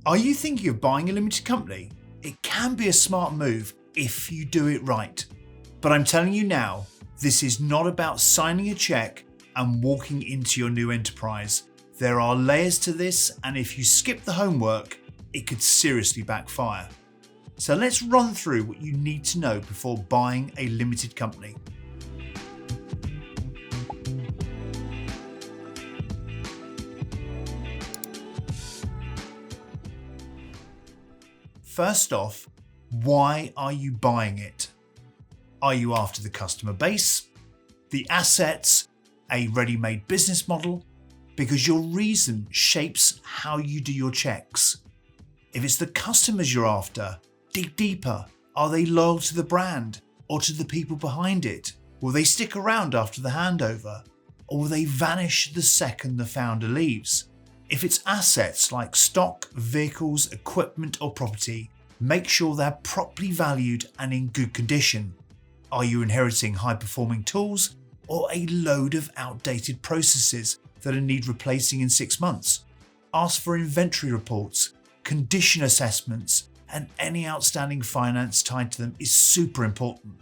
Are you thinking of buying a limited company? It can be a smart move if you do it right. But I'm telling you now, this is not about signing a check and walking into your new enterprise. There are layers to this, and if you skip the homework, it could seriously backfire. So let's run through what you need to know before buying a limited company. First off, why are you buying it? Are you after the customer base, the assets, a ready-made business model? Because your reason shapes how you do your checks. If it's the customers you're after, dig deeper. Are they loyal to the brand or to the people behind it? Will they stick around after the handover? Or will they vanish the second the founder leaves? If it's assets like stock, vehicles, equipment or property, make sure they're properly valued and in good condition. Are you inheriting high-performing tools or a load of outdated processes that need replacing in 6 months? Ask for inventory reports, condition assessments, and any outstanding finance tied to them is super important.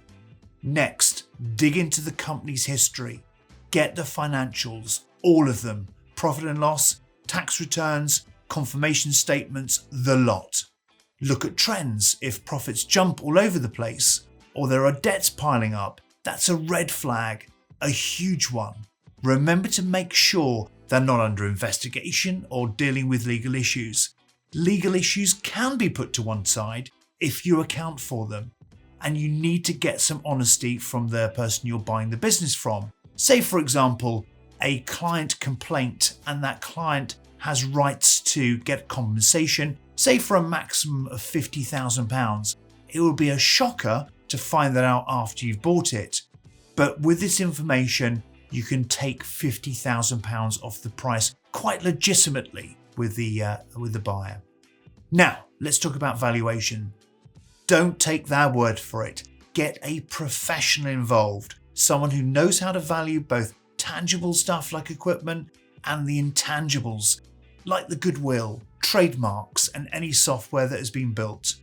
Next, dig into the company's history. Get the financials, all of them, profit and loss, tax returns, confirmation statements, the lot. Look at trends. If profits jump all over the place or there are debts piling up, that's a red flag, a huge one. Remember to make sure they're not under investigation or dealing with legal issues. Legal issues can be put to one side if you account for them, and you need to get some honesty from the person you're buying the business from. Say, for example, a client complaint and that client has rights to get compensation, say for a maximum of £50,000. It will be a shocker to find that out after you've bought it. But with this information, you can take £50,000 off the price quite legitimately with the buyer. Now, let's talk about valuation. Don't take their word for it. Get a professional involved, someone who knows how to value both tangible stuff like equipment and the intangibles, like the goodwill, trademarks, and any software that has been built.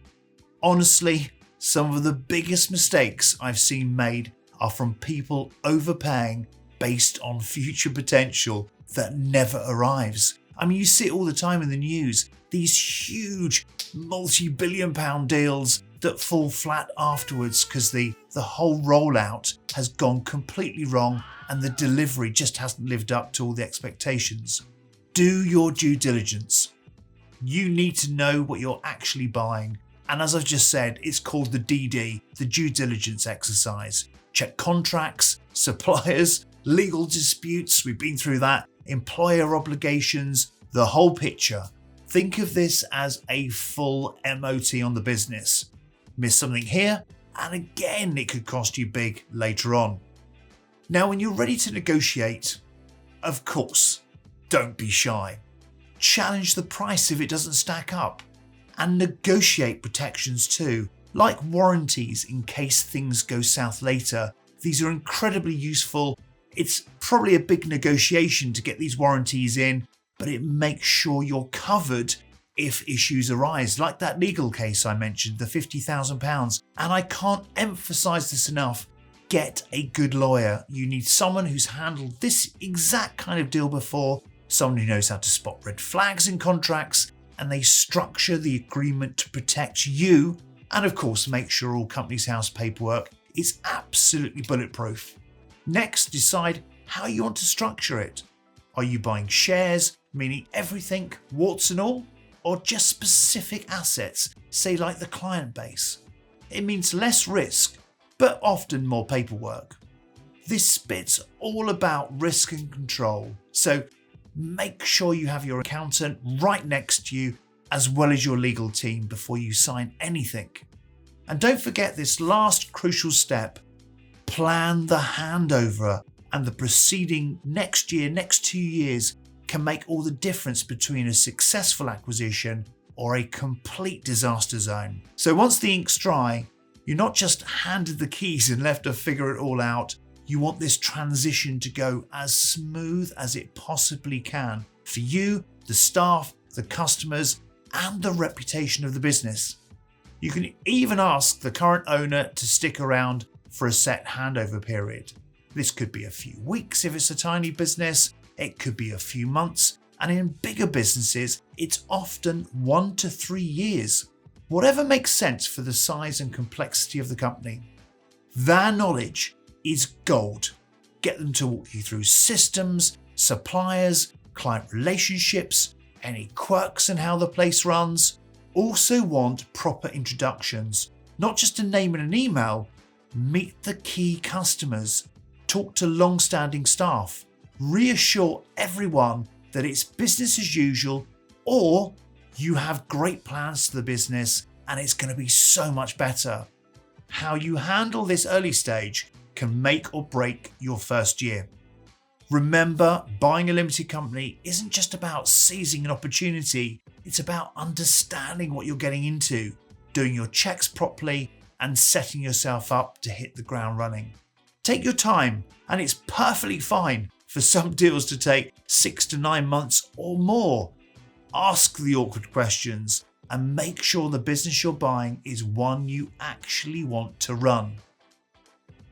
Honestly, some of the biggest mistakes I've seen made are from people overpaying based on future potential that never arrives. I mean, you see it all the time in the news, these huge multi-billion pound deals that fall flat afterwards because the whole rollout has gone completely wrong and the delivery just hasn't lived up to all the expectations. Do your due diligence. You need to know what you're actually buying. And as I've just said, it's called the DD, the due diligence exercise. Check contracts, suppliers, legal disputes, we've been through that, employer obligations, the whole picture. Think of this as a full MOT on the business. Miss something here, and again, it could cost you big later on. Now, when you're ready to negotiate, of course, don't be shy. Challenge the price if it doesn't stack up, and negotiate protections too, like warranties in case things go south later. These are incredibly useful. It's probably a big negotiation to get these warranties in, but it makes sure you're covered if issues arise, like that legal case I mentioned, the £50,000. And I can't emphasize this enough. Get a good lawyer. You need someone who's handled this exact kind of deal before, someone who knows how to spot red flags in contracts, and they structure the agreement to protect you, and of course make sure all Companies House paperwork is absolutely bulletproof. Next, decide how you want to structure it. Are you buying shares, meaning everything, warts and all, or just specific assets, say like the client base? It means less risk, but often more paperwork. This bit's all about risk and control, so make sure you have your accountant right next to you as well as your legal team before you sign anything. And don't forget this last crucial step. Plan the handover, and the preceding next 2 years can make all the difference between a successful acquisition or a complete disaster zone. So once the ink's dry, you're not just handed the keys and left to figure it all out. You want this transition to go as smooth as it possibly can for you, the staff, the customers, and the reputation of the business. You can even ask the current owner to stick around for a set handover period. This could be a few weeks if it's a tiny business, it could be a few months, and in bigger businesses, it's often 1 to 3 years. Whatever makes sense for the size and complexity of the company. Their knowledge is gold. Get them to walk you through systems, suppliers, client relationships, any quirks in how the place runs. Also want proper introductions, not just a name and an email. Meet the key customers, talk to long-standing staff, reassure everyone that it's business as usual, or you have great plans for the business and it's going to be so much better. How you handle this early stage can make or break your first year. Remember, buying a limited company isn't just about seizing an opportunity, it's about understanding what you're getting into, doing your checks properly, and setting yourself up to hit the ground running. Take your time, and it's perfectly fine for some deals to take 6 to 9 months or more. Ask the awkward questions and make sure the business you're buying is one you actually want to run.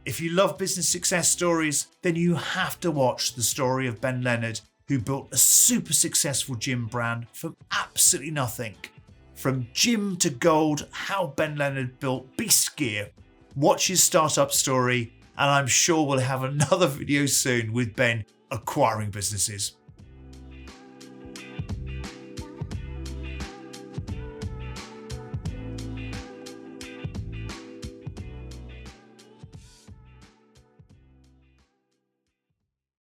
If you love business success stories, then you have to watch the story of Ben Leonard, who built a super successful gym brand from absolutely nothing. From gym to gold, how Ben Leonard built Beast Gear. Watch his startup story, and I'm sure we'll have another video soon with Ben acquiring businesses.